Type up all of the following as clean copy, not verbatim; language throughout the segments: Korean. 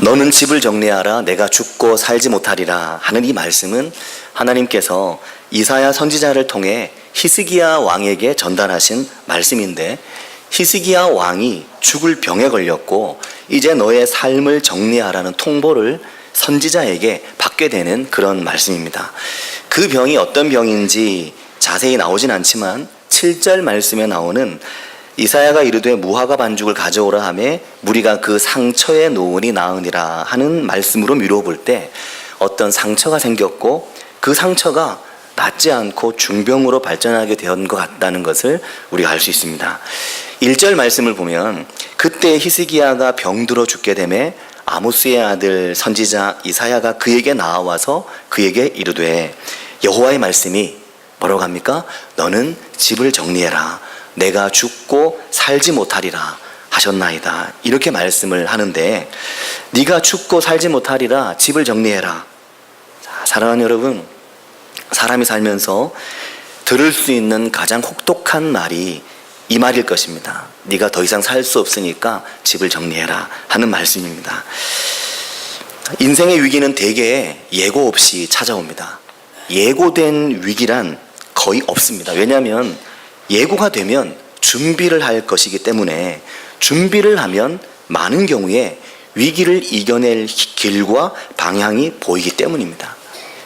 너는 집을 정리하라 내가 죽고 살지 못하리라 하는 이 말씀은 하나님께서 이사야 선지자를 통해 히스기야 왕에게 전달하신 말씀인데, 히스기야 왕이 죽을 병에 걸렸고 이제 너의 삶을 정리하라는 통보를 선지자에게 받게 되는 그런 말씀입니다. 그 병이 어떤 병인지 자세히 나오진 않지만 7절 말씀에 나오는 이사야가 이르되 무화과 반죽을 가져오라 하매 무리가 그 상처에 놓으니 나으니라 하는 말씀으로 미루어 볼 때 어떤 상처가 생겼고 그 상처가 낫지 않고 중병으로 발전하게 된 것 같다는 것을 우리가 알 수 있습니다. 1절 말씀을 보면 그때 히스기야가 병들어 죽게 되매 아모스의 아들 선지자 이사야가 그에게 나와서 그에게 이르되 여호와의 말씀이 뭐라고 합니까? 너는 집을 정리해라 내가 죽고 살지 못하리라 하셨나이다, 이렇게 말씀을 하는데, 네가 죽고 살지 못하리라, 집을 정리해라. 사랑하는 여러분, 사람이 살면서 들을 수 있는 가장 혹독한 말이 이 말일 것입니다. 네가 더 이상 살 수 없으니까 집을 정리해라 하는 말씀입니다. 인생의 위기는 대개 예고 없이 찾아옵니다. 예고된 위기란 거의 없습니다. 왜냐하면 예고가 되면 준비를 할 것이기 때문에, 준비를 하면 많은 경우에 위기를 이겨낼 길과 방향이 보이기 때문입니다.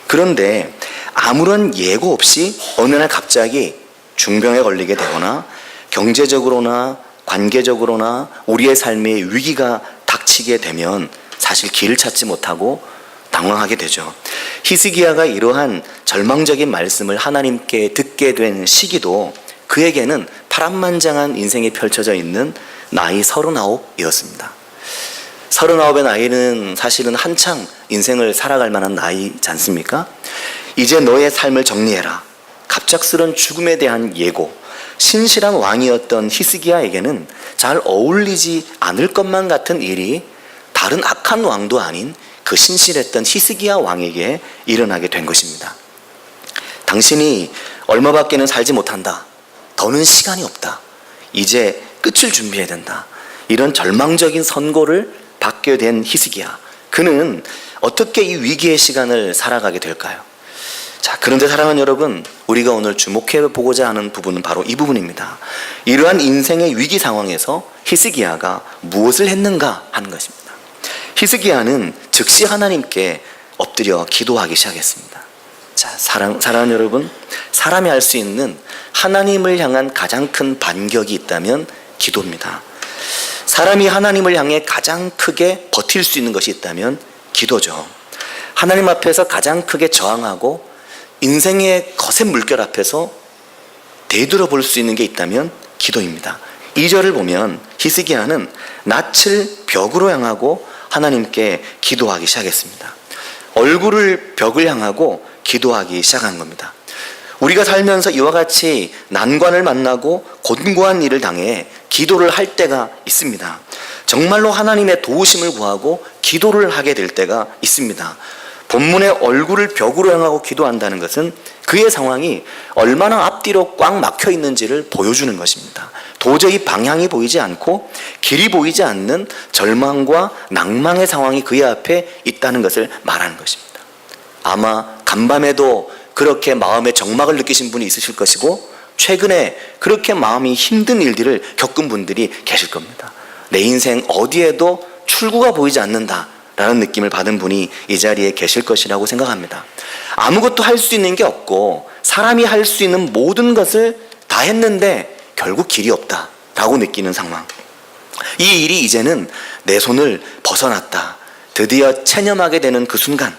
그런데 아무런 예고 없이 어느 날 갑자기 중병에 걸리게 되거나 경제적으로나 관계적으로나 우리의 삶에 위기가 닥치게 되면 사실 길을 찾지 못하고 당황하게 되죠. 히스기야가 이러한 절망적인 말씀을 하나님께 듣게 된 시기도 그에게는 파란만장한 인생이 펼쳐져 있는 나이 39이었습니다. 39의 나이는 사실은 한창 인생을 살아갈 만한 나이지 않습니까? 이제 너의 삶을 정리해라. 갑작스런 죽음에 대한 예고, 신실한 왕이었던 히스기야에게는 잘 어울리지 않을 것만 같은 일이 다른 악한 왕도 아닌 그 신실했던 히스기야 왕에게 일어나게 된 것입니다. 당신이 얼마밖에는 살지 못한다. 더는 시간이 없다. 이제 끝을 준비해야 된다. 이런 절망적인 선고를 받게 된 히스기야. 그는 어떻게 이 위기의 시간을 살아가게 될까요? 자, 그런데 사랑하는 여러분, 우리가 오늘 주목해 보고자 하는 부분은 바로 이 부분입니다. 이러한 인생의 위기 상황에서 히스기야가 무엇을 했는가 하는 것입니다. 히스기야는 즉시 하나님께 엎드려 기도하기 시작했습니다. 자, 사랑하는 여러분, 사람이 할 수 있는 하나님을 향한 가장 큰 반격이 있다면 기도입니다. 사람이 하나님을 향해 가장 크게 버틸 수 있는 것이 있다면 기도죠. 하나님 앞에서 가장 크게 저항하고 인생의 거센 물결 앞에서 되돌아 볼 수 있는 게 있다면 기도입니다. 2절을 보면 히스기야는 낯을 벽으로 향하고 하나님께 기도하기 시작했습니다. 얼굴을 벽을 향하고 기도하기 시작한 겁니다. 우리가 살면서 이와 같이 난관을 만나고 곤고한 일을 당해 기도를 할 때가 있습니다. 정말로 하나님의 도우심을 구하고 기도를 하게 될 때가 있습니다. 본문의 얼굴을 벽으로 향하고 기도한다는 것은 그의 상황이 얼마나 앞뒤로 꽉 막혀 있는지를 보여주는 것입니다. 도저히 방향이 보이지 않고 길이 보이지 않는 절망과 낭망의 상황이 그의 앞에 있다는 것을 말하는 것입니다. 아마 간밤에도 그렇게 마음의 적막을 느끼신 분이 있으실 것이고, 최근에 그렇게 마음이 힘든 일들을 겪은 분들이 계실 겁니다. 내 인생 어디에도 출구가 보이지 않는다 라는 느낌을 받은 분이 이 자리에 계실 것이라고 생각합니다. 아무것도 할 수 있는 게 없고 사람이 할 수 있는 모든 것을 다 했는데 결국 길이 없다 라고 느끼는 상황. 이 일이 이제는 내 손을 벗어났다, 드디어 체념하게 되는 그 순간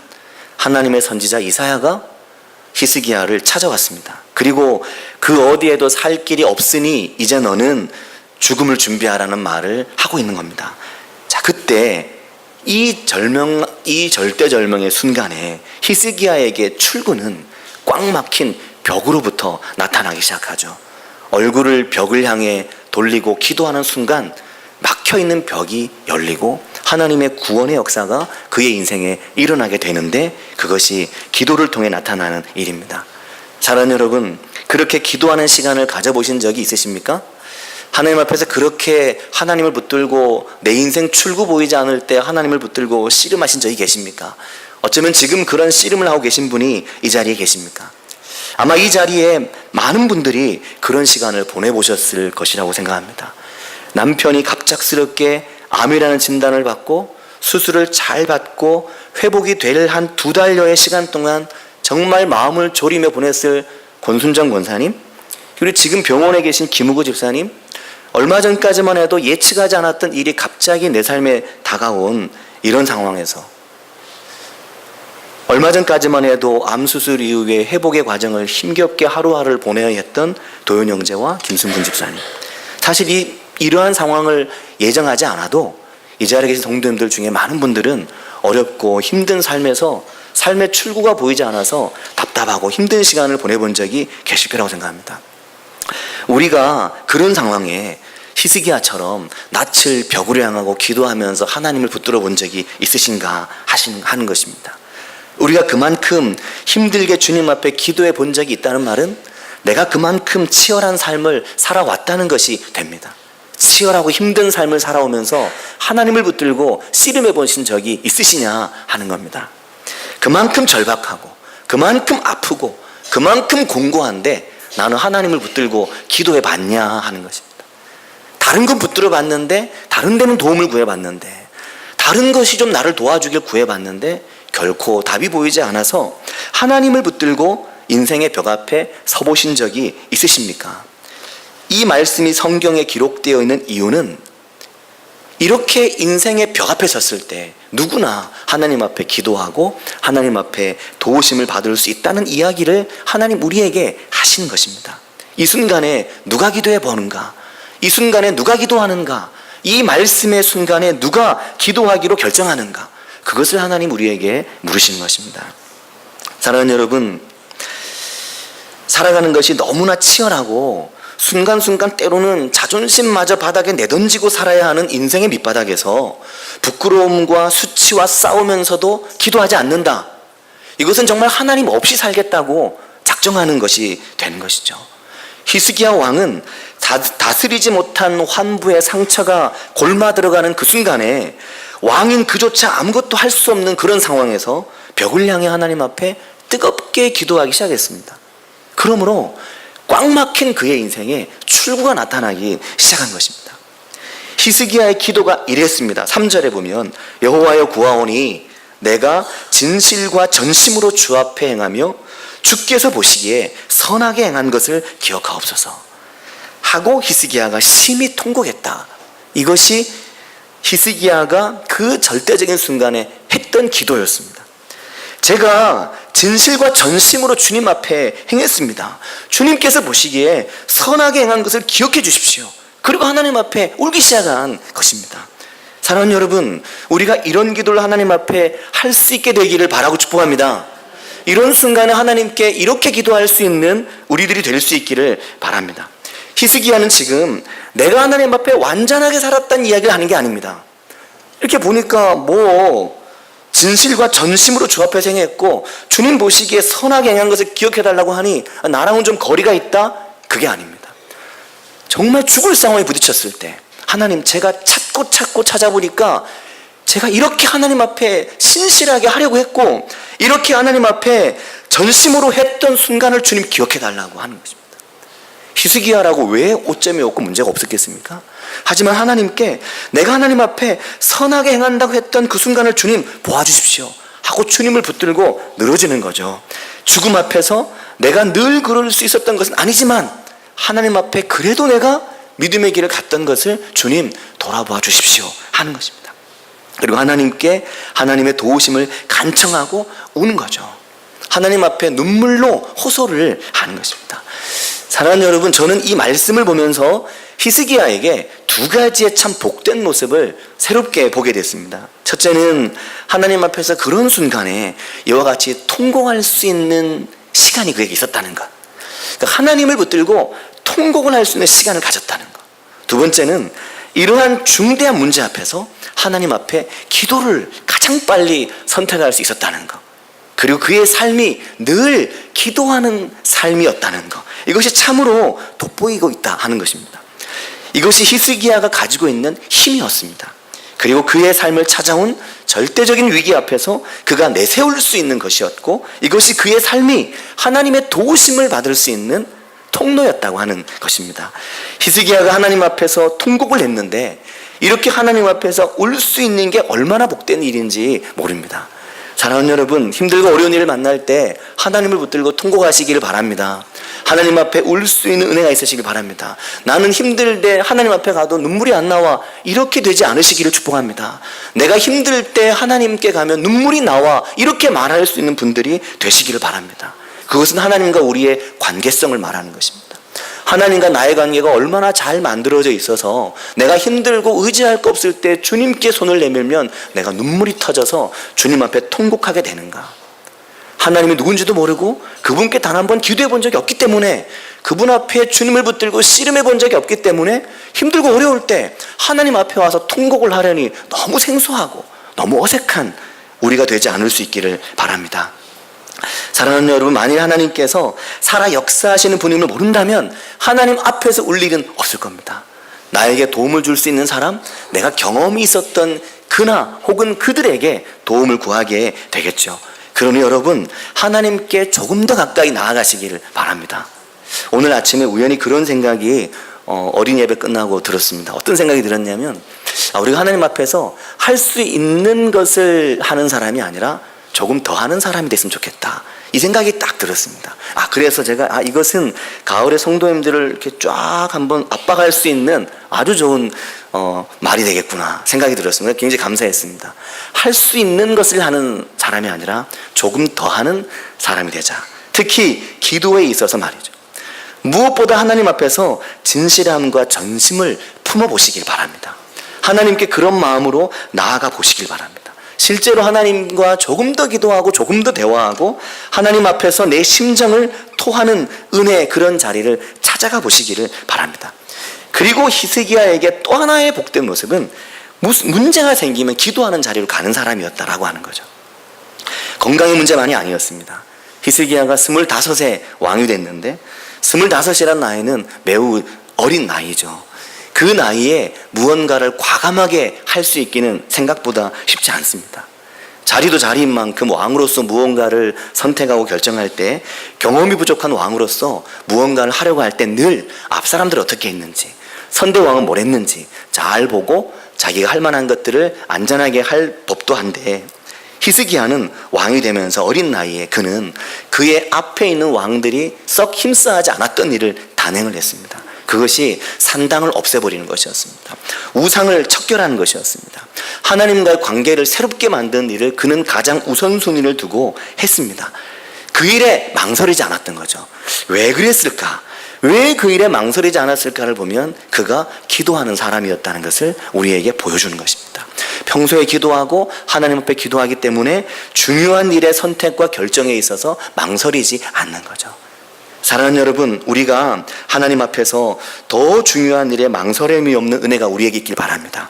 하나님의 선지자 이사야가 히스기야를 찾아왔습니다. 그리고 그 어디에도 살 길이 없으니 이제 너는 죽음을 준비하라는 말을 하고 있는 겁니다. 자, 그때 이 절대절명의 순간에 히스기야에게 출구는 꽉 막힌 벽으로부터 나타나기 시작하죠. 얼굴을 벽을 향해 돌리고 기도하는 순간 막혀있는 벽이 열리고 하나님의 구원의 역사가 그의 인생에 일어나게 되는데, 그것이 기도를 통해 나타나는 일입니다. 사랑하는 여러분, 그렇게 기도하는 시간을 가져보신 적이 있으십니까? 하나님 앞에서 그렇게 하나님을 붙들고 내 인생 출구 보이지 않을 때 하나님을 붙들고 씨름하신 적이 계십니까? 어쩌면 지금 그런 씨름을 하고 계신 분이 이 자리에 계십니까? 아마 이 자리에 많은 분들이 그런 시간을 보내보셨을 것이라고 생각합니다. 남편이 갑작스럽게 암이라는 진단을 받고 수술을 잘 받고 회복이 될 한 2달여의 시간 동안 정말 마음을 졸이며 보냈을 권순정 권사님, 그리고 지금 병원에 계신 김우구 집사님, 얼마 전까지만 해도 예측하지 않았던 일이 갑자기 내 삶에 다가온 이런 상황에서 얼마 전까지만 해도 암수술 이후에 회복의 과정을 힘겹게 하루하루를 보내야 했던 도현 형제와 김순분 집사님, 사실 이러한 상황을 예정하지 않아도 이 자리에 계신 성도님들 중에 많은 분들은 어렵고 힘든 삶에서 삶의 출구가 보이지 않아서 답답하고 힘든 시간을 보내본 적이 계실 거라고 생각합니다. 우리가 그런 상황에 히스기야처럼 낯을 벽으로 향하고 기도하면서 하나님을 붙들어 본 적이 있으신가 하는 것입니다. 우리가 그만큼 힘들게 주님 앞에 기도해 본 적이 있다는 말은 내가 그만큼 치열한 삶을 살아왔다는 것이 됩니다. 치열하고 힘든 삶을 살아오면서 하나님을 붙들고 씨름해 보신 적이 있으시냐 하는 겁니다. 그만큼 절박하고 그만큼 아프고 그만큼 공고한데 나는 하나님을 붙들고 기도해 봤냐 하는 것입니다. 다른 건 붙들어 봤는데, 다른 데는 도움을 구해 봤는데, 다른 것이 좀 나를 도와주길 구해 봤는데 결코 답이 보이지 않아서 하나님을 붙들고 인생의 벽 앞에 서보신 적이 있으십니까? 이 말씀이 성경에 기록되어 있는 이유는 이렇게 인생의 벽 앞에 섰을 때 누구나 하나님 앞에 기도하고 하나님 앞에 도우심을 받을 수 있다는 이야기를 하나님 우리에게 하시는 것입니다. 이 순간에 누가 기도해 보는가? 이 순간에 누가 기도하는가? 이 말씀의 순간에 누가 기도하기로 결정하는가? 그것을 하나님 우리에게 물으시는 것입니다. 사랑하는 여러분, 살아가는 것이 너무나 치열하고 순간순간 때로는 자존심마저 바닥에 내던지고 살아야 하는 인생의 밑바닥에서 부끄러움과 수치와 싸우면서도 기도하지 않는다. 이것은 정말 하나님 없이 살겠다고 작정하는 것이 되는 것이죠. 히스기야 왕은 다스리지 못한 환부의 상처가 골마 들어가는 그 순간에 왕인 그조차 아무것도 할 수 없는 그런 상황에서 벽을 향해 하나님 앞에 뜨겁게 기도하기 시작했습니다. 그러므로 꽉 막힌 그의 인생에 출구가 나타나기 시작한 것입니다. 히스기야의 기도가 이랬습니다. 3절에 보면 여호와여 구하오니 내가 진실과 전심으로 주 앞에 행하며 주께서 보시기에 선하게 행한 것을 기억하옵소서 하고 히스기야가 심히 통곡했다. 이것이 히스기야가 그 절대적인 순간에 했던 기도였습니다. 제가 진실과 전심으로 주님 앞에 행했습니다. 주님께서 보시기에 선하게 행한 것을 기억해 주십시오. 그리고 하나님 앞에 울기 시작한 것입니다. 사랑하는 여러분, 우리가 이런 기도를 하나님 앞에 할 수 있게 되기를 바라고 축복합니다. 이런 순간에 하나님께 이렇게 기도할 수 있는 우리들이 될 수 있기를 바랍니다. 히스기야는 지금 내가 하나님 앞에 완전하게 살았다는 이야기를 하는 게 아닙니다. 이렇게 보니까 진실과 전심으로 주 앞에서 행했고 주님 보시기에 선하게 행한 것을 기억해달라고 하니 나랑은 좀 거리가 있다? 그게 아닙니다. 정말 죽을 상황에 부딪혔을 때 하나님, 제가 찾고 찾아보니까 제가 이렇게 하나님 앞에 신실하게 하려고 했고 이렇게 하나님 앞에 전심으로 했던 순간을 주님 기억해달라고 하는 것입니다. 히스기야라고 왜 오점이 없고 문제가 없었겠습니까? 하지만 하나님께 내가 하나님 앞에 선하게 행한다고 했던 그 순간을 주님 보아주십시오 하고 주님을 붙들고 늘어지는 거죠. 죽음 앞에서 내가 늘 그럴 수 있었던 것은 아니지만 하나님 앞에 그래도 내가 믿음의 길을 갔던 것을 주님 돌아보아 주십시오 하는 것입니다. 그리고 하나님께 하나님의 도우심을 간청하고 우는 거죠. 하나님 앞에 눈물로 호소를 하는 것입니다. 사랑하는 여러분, 저는 이 말씀을 보면서 히스기야에게 두 가지의 참 복된 모습을 새롭게 보게 됐습니다. 첫째는 하나님 앞에서 그런 순간에 이와 같이 통곡할 수 있는 시간이 그에게 있었다는 것. 그러니까 하나님을 붙들고 통곡을 할 수 있는 시간을 가졌다는 것. 두 번째는 이러한 중대한 문제 앞에서 하나님 앞에 기도를 가장 빨리 선택할 수 있었다는 것. 그리고 그의 삶이 늘 기도하는 삶이었다는 것. 이것이 참으로 돋보이고 있다 하는 것입니다. 이것이 히스기야가 가지고 있는 힘이었습니다. 그리고 그의 삶을 찾아온 절대적인 위기 앞에서 그가 내세울 수 있는 것이었고, 이것이 그의 삶이 하나님의 도우심을 받을 수 있는 통로였다고 하는 것입니다. 히스기야가 하나님 앞에서 통곡을 했는데 이렇게 하나님 앞에서 울 수 있는 게 얼마나 복된 일인지 모릅니다. 사랑하는 여러분, 힘들고 어려운 일을 만날 때 하나님을 붙들고 통곡하시기를 바랍니다. 하나님 앞에 울 수 있는 은혜가 있으시길 바랍니다. 나는 힘들 때 하나님 앞에 가도 눈물이 안 나와, 이렇게 되지 않으시기를 축복합니다. 내가 힘들 때 하나님께 가면 눈물이 나와, 이렇게 말할 수 있는 분들이 되시기를 바랍니다. 그것은 하나님과 우리의 관계성을 말하는 것입니다. 하나님과 나의 관계가 얼마나 잘 만들어져 있어서 내가 힘들고 의지할 거 없을 때 주님께 손을 내밀면 내가 눈물이 터져서 주님 앞에 통곡하게 되는가. 하나님이 누군지도 모르고 그분께 단 한 번 기도해 본 적이 없기 때문에, 그분 앞에 주님을 붙들고 씨름해 본 적이 없기 때문에 힘들고 어려울 때 하나님 앞에 와서 통곡을 하려니 너무 생소하고 너무 어색한 우리가 되지 않을 수 있기를 바랍니다. 사랑하는 여러분, 만일 하나님께서 살아 역사하시는 분임을 모른다면 하나님 앞에서 울 일은 없을 겁니다. 나에게 도움을 줄 수 있는 사람, 내가 경험이 있었던 그나 혹은 그들에게 도움을 구하게 되겠죠. 그러니 여러분, 하나님께 조금 더 가까이 나아가시기를 바랍니다. 오늘 아침에 우연히 그런 생각이 어린이 예배 끝나고 들었습니다. 어떤 생각이 들었냐면, 우리가 하나님 앞에서 할 수 있는 것을 하는 사람이 아니라 조금 더 하는 사람이 됐으면 좋겠다, 이 생각이 딱 들었습니다. 그래서 제가 이것은 가을에 성도님들을 이렇게 쫙 한번 압박할 수 있는 아주 좋은 말이 되겠구나 생각이 들었습니다. 굉장히 감사했습니다. 할 수 있는 것을 하는 사람이 아니라 조금 더 하는 사람이 되자. 특히 기도에 있어서 말이죠. 무엇보다 하나님 앞에서 진실함과 전심을 품어보시길 바랍니다. 하나님께 그런 마음으로 나아가 보시길 바랍니다. 실제로 하나님과 조금 더 기도하고 조금 더 대화하고 하나님 앞에서 내 심정을 토하는 은혜의 그런 자리를 찾아가 보시기를 바랍니다. 그리고 히스기야에게 또 하나의 복된 모습은 무슨 문제가 생기면 기도하는 자리로 가는 사람이었다라고 하는 거죠. 건강의 문제만이 아니었습니다. 히스기야가 25세 왕이 됐는데 25이라는 나이는 매우 어린 나이죠. 그 나이에 무언가를 과감하게 할 수 있기는 생각보다 쉽지 않습니다. 자리도 자리인 만큼 왕으로서 무언가를 선택하고 결정할 때, 경험이 부족한 왕으로서 무언가를 하려고 할 때 늘 앞사람들이 어떻게 했는지, 선대왕은 뭘 했는지 잘 보고 자기가 할 만한 것들을 안전하게 할 법도 한데, 히스기야는 왕이 되면서 어린 나이에 그는 그의 앞에 있는 왕들이 썩 힘써하지 않았던 일을 단행을 했습니다. 그것이 산당을 없애버리는 것이었습니다. 우상을 척결하는 것이었습니다. 하나님과의 관계를 새롭게 만드는 일을 그는 가장 우선순위를 두고 했습니다. 그 일에 망설이지 않았던 거죠. 왜 그랬을까? 왜 그 일에 망설이지 않았을까를 보면 그가 기도하는 사람이었다는 것을 우리에게 보여주는 것입니다. 평소에 기도하고 하나님 앞에 기도하기 때문에 중요한 일의 선택과 결정에 있어서 망설이지 않는 거죠. 사랑하는 여러분, 우리가 하나님 앞에서 더 중요한 일에 망설임이 없는 은혜가 우리에게 있길 바랍니다.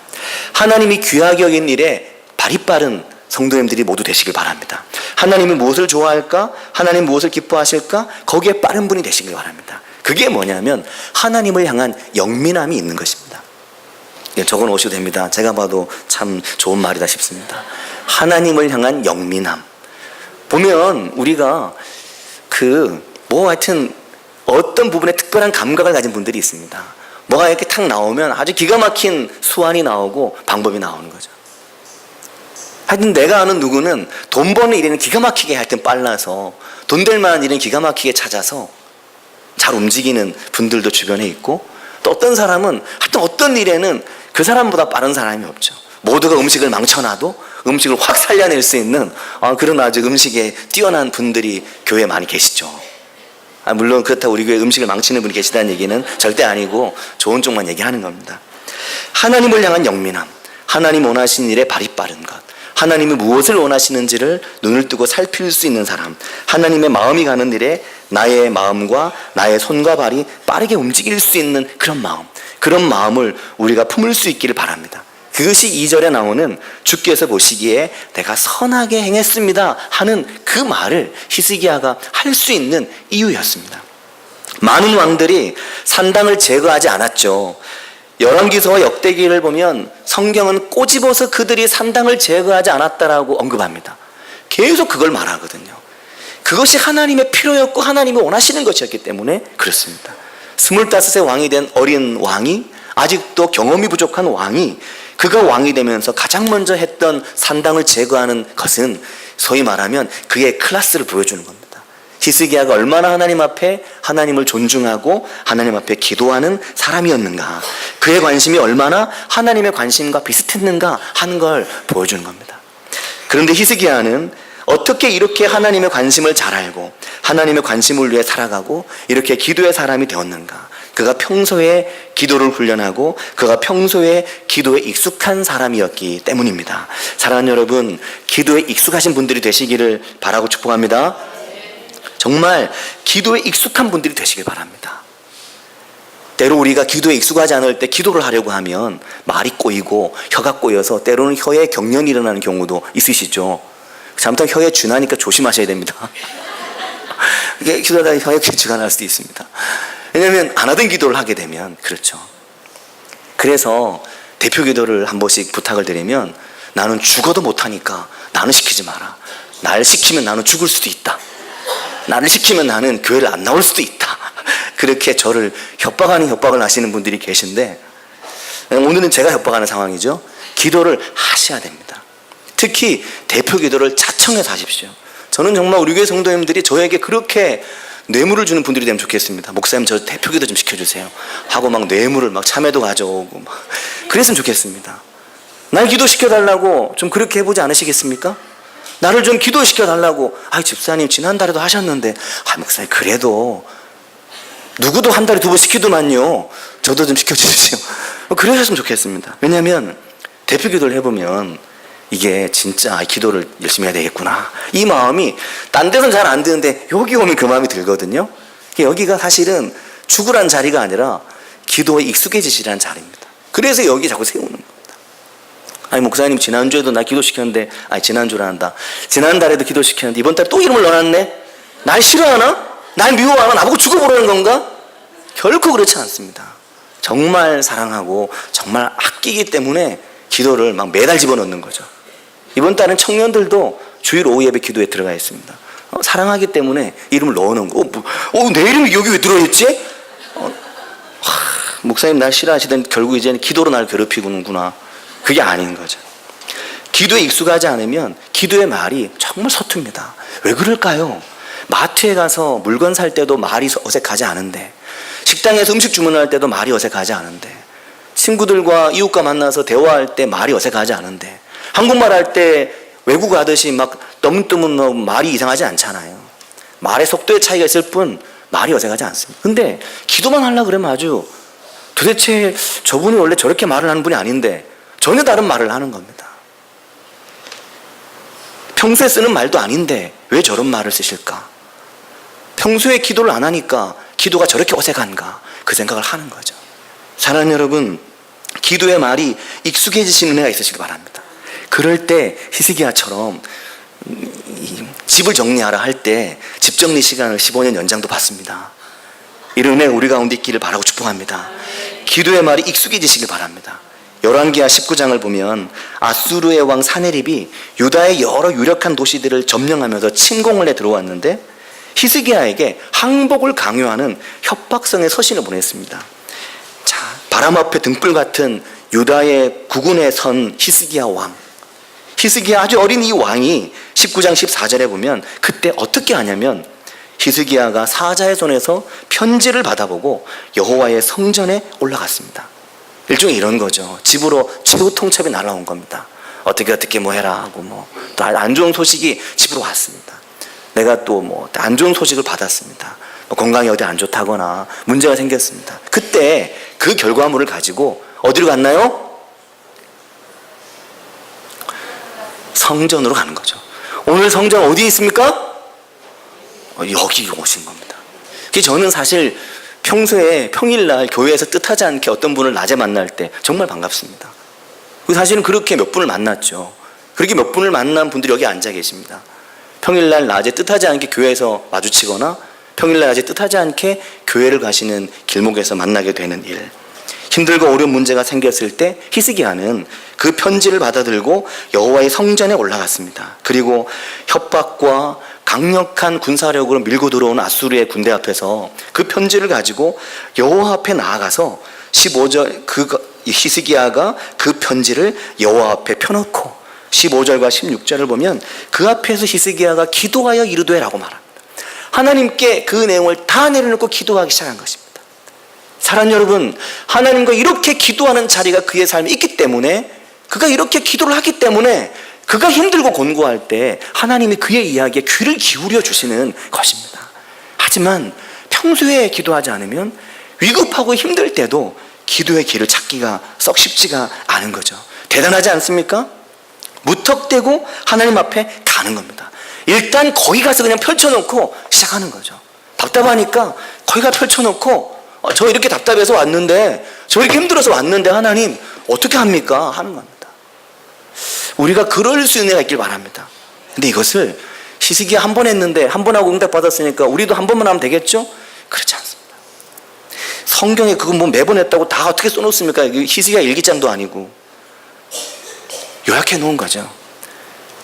하나님이 귀하게 여긴 일에 발이 빠른 성도님들이 모두 되시길 바랍니다. 하나님이 무엇을 좋아할까? 하나님 무엇을 기뻐하실까? 거기에 빠른 분이 되시길 바랍니다. 그게 뭐냐면 하나님을 향한 영민함이 있는 것입니다. 적어 놓으셔도 됩니다. 제가 봐도 참 좋은 말이다 싶습니다. 하나님을 향한 영민함. 보면 우리가 하여튼 어떤 부분에 특별한 감각을 가진 분들이 있습니다. 뭐가 이렇게 탁 나오면 아주 기가 막힌 수완이 나오고 방법이 나오는 거죠. 하여튼 내가 아는 누구는 돈 버는 일에는 기가 막히게 하여튼 빨라서, 돈 될 만한 일은 기가 막히게 찾아서 잘 움직이는 분들도 주변에 있고, 또 어떤 사람은 하여튼 어떤 일에는 그 사람보다 빠른 사람이 없죠. 모두가 음식을 망쳐놔도 음식을 확 살려낼 수 있는 그런 아주 음식에 뛰어난 분들이 교회에 많이 계시죠. 물론 그렇다고 우리 교회에 음식을 망치는 분이 계시다는 얘기는 절대 아니고 좋은 쪽만 얘기하는 겁니다. 하나님을 향한 영민함, 하나님 원하시는 일에 발이 빠른 것, 하나님이 무엇을 원하시는지를 눈을 뜨고 살필 수 있는 사람, 하나님의 마음이 가는 일에 나의 마음과 나의 손과 발이 빠르게 움직일 수 있는 그런 마음, 그런 마음을 우리가 품을 수 있기를 바랍니다. 그것이 2절에 나오는 주께서 보시기에 내가 선하게 행했습니다 하는 그 말을 히스기야가 할 수 있는 이유였습니다. 많은 왕들이 산당을 제거하지 않았죠. 열왕기서와 역대기를 보면 성경은 꼬집어서 그들이 산당을 제거하지 않았다라고 언급합니다. 계속 그걸 말하거든요. 그것이 하나님의 필요였고 하나님이 원하시는 것이었기 때문에 그렇습니다. 25세 왕이 된 어린 왕이, 아직도 경험이 부족한 왕이, 그가 왕이 되면서 가장 먼저 했던 산당을 제거하는 것은 소위 말하면 그의 클래스를 보여주는 겁니다. 히스기야가 얼마나 하나님 앞에 하나님을 존중하고 하나님 앞에 기도하는 사람이었는가, 그의 관심이 얼마나 하나님의 관심과 비슷했는가 하는 걸 보여주는 겁니다. 그런데 히스기야는 어떻게 이렇게 하나님의 관심을 잘 알고 하나님의 관심을 위해 살아가고 이렇게 기도의 사람이 되었는가? 그가 평소에 기도를 훈련하고 그가 평소에 기도에 익숙한 사람이었기 때문입니다. 사랑하는 여러분, 기도에 익숙하신 분들이 되시기를 바라고 축복합니다. 정말 기도에 익숙한 분들이 되시길 바랍니다. 때로 우리가 기도에 익숙하지 않을 때 기도를 하려고 하면 말이 꼬이고 혀가 꼬여서 때로는 혀에 경련이 일어나는 경우도 있으시죠. 잘못하면 혀에 쥐나니까 조심하셔야 됩니다. 이게 기도하다가 혀에 쥐가 날 수도 있습니다. 왜냐하면 안 하던 기도를 하게 되면 그렇죠. 그래서 대표 기도를 한 번씩 부탁을 드리면, 나는 죽어도 못하니까 나는 시키지 마라. 날 시키면 나는 죽을 수도 있다. 나를 시키면 나는 교회를 안 나올 수도 있다. 그렇게 저를 협박하는 협박을 하시는 분들이 계신데, 오늘은 제가 협박하는 상황이죠. 기도를 하셔야 됩니다. 특히 대표 기도를 자청해서 하십시오. 저는 정말 우리 교회 성도님들이 저에게 그렇게 뇌물을 주는 분들이 되면 좋겠습니다. 목사님, 저 대표 기도 좀 시켜주세요 하고 막 뇌물을 막 참외도 가져오고 막 그랬으면 좋겠습니다. 날 기도시켜달라고 좀 그렇게 해보지 않으시겠습니까? 나를 좀 기도시켜달라고, 집사님 지난달에도 하셨는데, 목사님 그래도 누구도 한 달에 2번 시키더만요. 저도 좀 시켜주십시오. 그러셨으면 좋겠습니다. 왜냐하면 대표 기도를 해보면 이게 진짜 기도를 열심히 해야 되겠구나, 이 마음이 딴 데서는 잘 안 드는데 여기 오면 그 마음이 들거든요. 여기가 사실은 죽으란 자리가 아니라 기도에 익숙해지시라는 자리입니다. 그래서 여기 자꾸 세우는 겁니다. 목사님 지난주에도 나 기도시켰는데, 지난주란다, 지난달에도 기도시켰는데 이번 달에 또 이름을 넣어놨네. 날 싫어하나? 날 미워하나? 나보고 죽어보라는 건가? 결코 그렇지 않습니다. 정말 사랑하고 정말 아끼기 때문에 기도를 막 매달 집어넣는 거죠. 이번 달은 청년들도 주일 오후 예배 기도에 들어가 있습니다. 사랑하기 때문에 이름을 넣어놓은 거. 내 이름이 여기 왜 들어있지? 목사님 날 싫어하시던 결국 이제는 기도로 날 괴롭히는구나. 그게 아닌 거죠. 기도에 익숙하지 않으면 기도의 말이 정말 서툽니다. 왜 그럴까요? 마트에 가서 물건 살 때도 말이 어색하지 않은데, 식당에서 음식 주문할 때도 말이 어색하지 않은데, 친구들과 이웃과 만나서 대화할 때 말이 어색하지 않은데, 한국말 할 때 외국 하듯이 막 떠문떠문 말이 이상하지 않잖아요. 말의 속도의 차이가 있을 뿐 말이 어색하지 않습니다. 근데 기도만 하려고 그러면 아주, 도대체 저분이 원래 저렇게 말을 하는 분이 아닌데 전혀 다른 말을 하는 겁니다. 평소에 쓰는 말도 아닌데 왜 저런 말을 쓰실까? 평소에 기도를 안 하니까 기도가 저렇게 어색한가? 그 생각을 하는 거죠. 사랑하는 여러분, 기도의 말이 익숙해지시는 은혜가 있으시기 바랍니다. 그럴 때 히스기야처럼 집을 정리하라 할 때 집 정리 시간을 15년 연장도 받습니다. 이런 은혜 우리 가운데 있기를 바라고 축복합니다. 기도의 말이 익숙해지시길 바랍니다. 열왕기하 19장을 보면 아수르의 왕 사네립이 유다의 여러 유력한 도시들을 점령하면서 침공을 해 들어왔는데, 히스기야에게 항복을 강요하는 협박성의 서신을 보냈습니다. 자, 바람 앞에 등불 같은 유다의 국군에 선 히스기야 왕. 히스기야 아주 어린 이 왕이 19장 14절에 보면 그때 어떻게 하냐면, 히스기야가 사자의 손에서 편지를 받아보고 여호와의 성전에 올라갔습니다. 일종의 이런 거죠. 집으로 최후 통첩이 날아온 겁니다. 어떻게 뭐 해라 하고 또 안 좋은 소식이 집으로 왔습니다. 내가 또 안 좋은 소식을 받았습니다. 건강이 어디 안 좋다거나 문제가 생겼습니다. 그때 그 결과물을 가지고 어디로 갔나요? 성전으로 가는 거죠. 오늘 성전 어디 있습니까? 여기 오신 겁니다. 저는 사실 평소에 평일날 교회에서 뜻하지 않게 어떤 분을 낮에 만날 때 정말 반갑습니다. 사실은 그렇게 몇 분을 만났죠. 그렇게 몇 분을 만난 분들이 여기 앉아 계십니다. 평일날 낮에 뜻하지 않게 교회에서 마주치거나 평일날 낮에 뜻하지 않게 교회를 가시는 길목에서 만나게 되는 일. 힘들고 어려운 문제가 생겼을 때 히스기야는 그 편지를 받아들고 여호와의 성전에 올라갔습니다. 그리고 협박과 강력한 군사력으로 밀고 들어온 아수르의 군대 앞에서 그 편지를 가지고 여호와 앞에 나아가서 15절 히스기야가 그 편지를 여호와 앞에 펴놓고 15절과 16절을 보면 그 앞에서 히스기야가 기도하여 이르되 라고 말합니다. 하나님께 그 내용을 다 내려놓고 기도하기 시작한 것입니다. 사랑하는 여러분, 하나님과 이렇게 기도하는 자리가 그의 삶에 있기 때문에, 그가 이렇게 기도를 하기 때문에 그가 힘들고 곤고할 때 하나님이 그의 이야기에 귀를 기울여 주시는 것입니다. 하지만 평소에 기도하지 않으면 위급하고 힘들 때도 기도의 길을 찾기가 썩 쉽지가 않은 거죠. 대단하지 않습니까? 무턱대고 하나님 앞에 가는 겁니다. 일단 거기 가서 그냥 펼쳐놓고 시작하는 거죠. 답답하니까 거기 가 펼쳐놓고 저 이렇게 답답해서 왔는데, 저 이렇게 힘들어서 왔는데 하나님 어떻게 합니까? 하는 겁니다. 우리가 그럴 수 있는 애가 있길 바랍니다. 근데 이것을 히스기야 한 번 했는데 한 번 하고 응답 받았으니까 우리도 한 번만 하면 되겠죠? 그렇지 않습니다. 성경에 그건 뭐 매번 했다고 다 어떻게 써놓습니까? 히스기야 일기장도 아니고 요약해 놓은 거죠.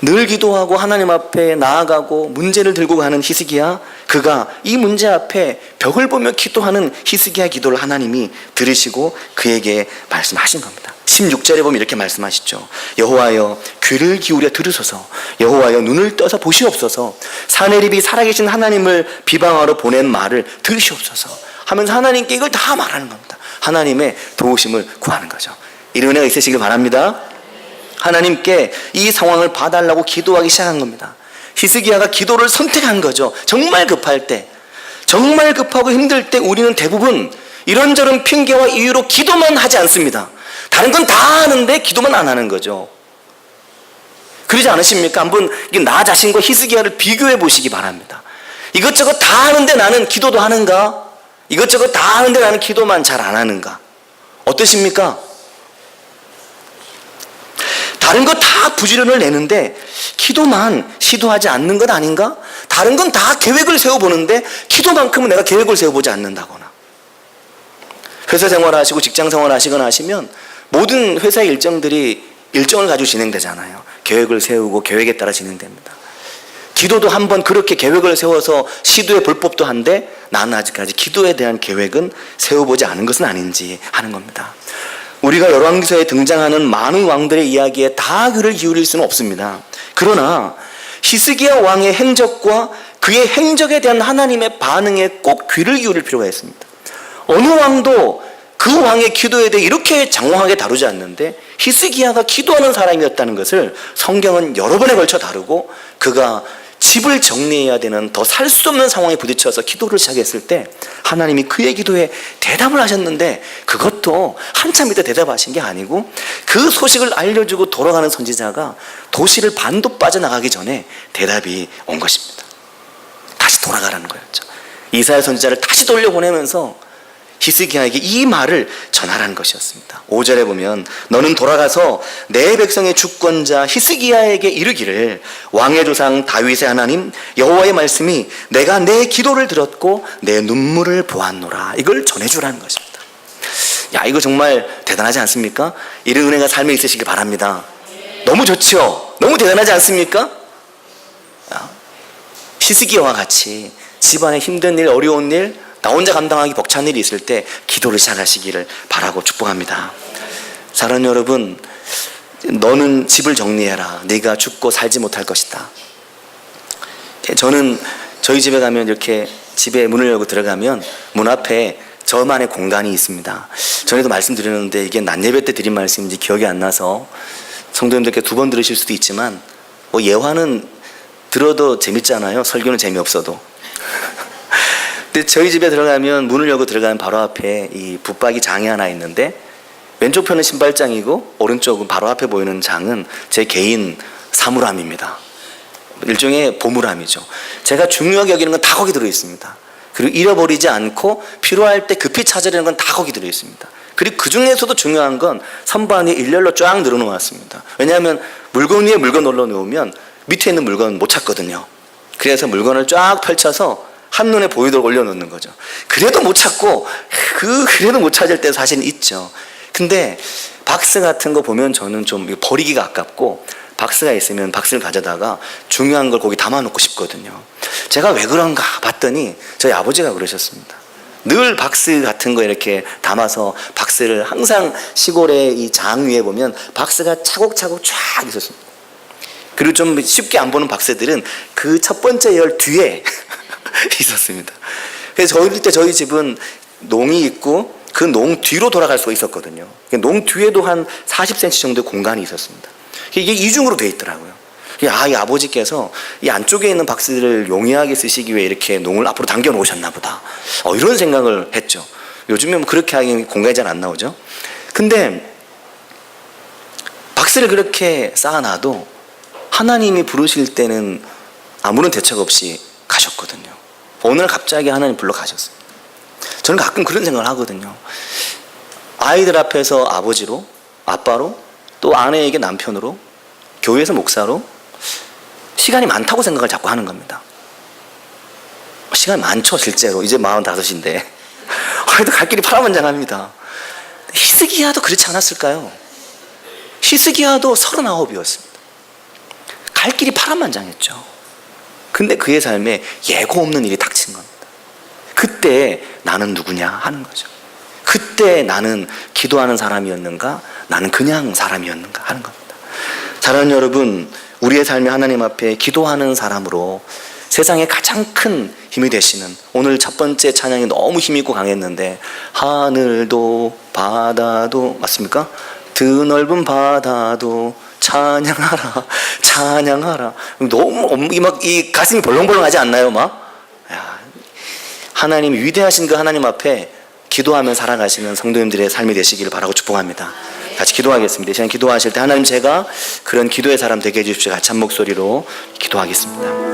늘 기도하고 하나님 앞에 나아가고 문제를 들고 가는 히스기야, 그가 이 문제 앞에 벽을 보며 기도하는 히스기야 기도를 하나님이 들으시고 그에게 말씀하신 겁니다. 16절에 보면 이렇게 말씀하시죠. 여호와여 귀를 기울여 들으소서, 여호와여 눈을 떠서 보시옵소서, 사내립이 살아계신 하나님을 비방하러 보낸 말을 들으시옵소서 하면서 하나님께 이걸 다 말하는 겁니다. 하나님의 도우심을 구하는 거죠. 이런 은혜가 있으시길 바랍니다. 하나님께 이 상황을 봐달라고 기도하기 시작한 겁니다. 히스기야가 기도를 선택한 거죠. 정말 급할 때, 정말 급하고 힘들 때 우리는 대부분 이런저런 핑계와 이유로 기도만 하지 않습니다. 다른 건 다 하는데 기도만 안 하는 거죠. 그러지 않으십니까? 한번 나 자신과 히스기야를 비교해 보시기 바랍니다. 이것저것 다 하는데 나는 기도도 하는가? 이것저것 다 하는데 나는 기도만 잘 안 하는가? 어떠십니까? 다른 거 다 부지런을 내는데 기도만 시도하지 않는 것 아닌가? 다른 건 다 계획을 세워보는데 기도만큼은 내가 계획을 세워보지 않는다거나, 회사 생활하시고 직장 생활하시거나 하시면 모든 회사의 일정들이 일정을 가지고 진행되잖아요. 계획을 세우고 계획에 따라 진행됩니다. 기도도 한번 그렇게 계획을 세워서 시도해 볼 법도 한데 나는 아직까지 기도에 대한 계획은 세워보지 않은 것은 아닌지 하는 겁니다. 우리가 열왕기서에 등장하는 많은 왕들의 이야기에 다 귀를 기울일 수는 없습니다. 그러나 히스기야 왕의 행적과 그의 행적에 대한 하나님의 반응에 꼭 귀를 기울일 필요가 있습니다. 어느 왕도 그 왕의 기도에 대해 이렇게 장황하게 다루지 않는데 히스기야가 기도하는 사람이었다는 것을 성경은 여러 번에 걸쳐 다루고, 그가 집을 정리해야 되는 더 살 수 없는 상황에 부딪혀서 기도를 시작했을 때 하나님이 그의 기도에 대답을 하셨는데, 그것도 한참 있다 대답하신 게 아니고 그 소식을 알려주고 돌아가는 선지자가 도시를 반도 빠져나가기 전에 대답이 온 것입니다. 다시 돌아가라는 거였죠. 이사야 선지자를 다시 돌려보내면서 히스기야에게 이 말을 전하라는 것이었습니다. 5절에 보면 너는 돌아가서 내 백성의 주권자 히스기야에게 이르기를 왕의 조상 다윗의 하나님 여호와의 말씀이 내가 내 기도를 들었고 내 눈물을 보았노라, 이걸 전해주라는 것입니다. 야, 이거 정말 대단하지 않습니까? 이런 은혜가 삶에 있으시길 바랍니다. 너무 좋죠? 너무 대단하지 않습니까? 히스기야와 같이 집안에 힘든 일, 어려운 일, 나 혼자 감당하기 벅찬 일이 있을 때 기도를 시작하시기를 바라고 축복합니다. 사랑하는 여러분, 너는 집을 정리해라. 네가 죽고 살지 못할 것이다. 저는 저희 집에 가면 이렇게 집에 문을 열고 들어가면 문 앞에 저만의 공간이 있습니다. 전에도 말씀드렸는데 이게 낮 예배 때 드린 말씀인지 기억이 안 나서 성도님들께 2번 들으실 수도 있지만 예화는 들어도 재밌잖아요. 설교는 재미없어도. 근데 저희 집에 들어가면 문을 열고 들어가면 바로 앞에 이 붙박이 장이 하나 있는데 왼쪽 편은 신발장이고 오른쪽은 바로 앞에 보이는 장은 제 개인 사물함입니다. 일종의 보물함이죠. 제가 중요하게 여기는 건 다 거기 들어있습니다. 그리고 잃어버리지 않고 필요할 때 급히 찾으려는 건 다 거기 들어있습니다. 그리고 그 중에서도 중요한 건 선반이 일렬로 쫙 늘어놓았습니다. 왜냐하면 물건 위에 물건 올려놓으면 밑에 있는 물건 못 찾거든요. 그래서 물건을 쫙 펼쳐서 한눈에 보이도록 올려놓는 거죠. 그래도 못 찾고 그래도 못 찾을 때 사실 있죠. 근데 박스 같은 거 보면 저는 좀 버리기가 아깝고 박스가 있으면 박스를 가져다가 중요한 걸 거기 담아놓고 싶거든요. 제가 왜 그런가 봤더니 저희 아버지가 그러셨습니다. 늘 박스 같은 거 이렇게 담아서 박스를 항상 시골의 이 장 위에 보면 박스가 차곡차곡 쫙 있었습니다. 그리고 좀 쉽게 안 보는 박스들은 그 첫 번째 열 뒤에 있었습니다. 그래서 어릴 때 저희 집은 농이 있고 그 농 뒤로 돌아갈 수가 있었거든요. 농 뒤에도 한 40cm 정도의 공간이 있었습니다. 이게 이중으로 돼 있더라고요. 이 아버지께서 이 안쪽에 있는 박스를 용이하게 쓰시기 위해 이렇게 농을 앞으로 당겨 놓으셨나 보다. 이런 생각을 했죠. 요즘에 뭐 그렇게 하기 공간이 잘 안 나오죠. 근데 박스를 그렇게 쌓아놔도 하나님이 부르실 때는 아무런 대책 없이 가셨거든요. 어느 날 갑자기 하나님 불러 가셨어요. 저는 가끔 그런 생각을 하거든요. 아이들 앞에서 아버지로, 아빠로, 또 아내에게 남편으로, 교회에서 목사로 시간이 많다고 생각을 자꾸 하는 겁니다. 시간이 많죠, 실제로. 이제 45인데. 그래도 갈 길이 파란만장합니다. 히스기야도 그렇지 않았을까요? 히스기야도 39이었습니다. 갈 길이 파란만장했죠. 근데 그의 삶에 예고 없는 일이 닥친 겁니다. 그때 나는 누구냐 하는 거죠. 그때 나는 기도하는 사람이었는가? 나는 그냥 사람이었는가 하는 겁니다. 사랑하는 여러분, 우리의 삶이 하나님 앞에 기도하는 사람으로 세상에 가장 큰 힘이 되시는, 오늘 첫 번째 찬양이 너무 힘있고 강했는데 하늘도 바다도, 맞습니까? 드넓은 바다도 찬양하라 찬양하라. 너무 이 가슴이 벌렁벌렁하지 않나요? 하나님 위대하신 그 하나님 앞에 기도하며 살아가시는 성도님들의 삶이 되시기를 바라고 축복합니다. 같이 기도하겠습니다. 이 시간 기도하실 때 하나님, 제가 그런 기도의 사람 되게 해주십시오. 같이 한 목소리로 기도하겠습니다.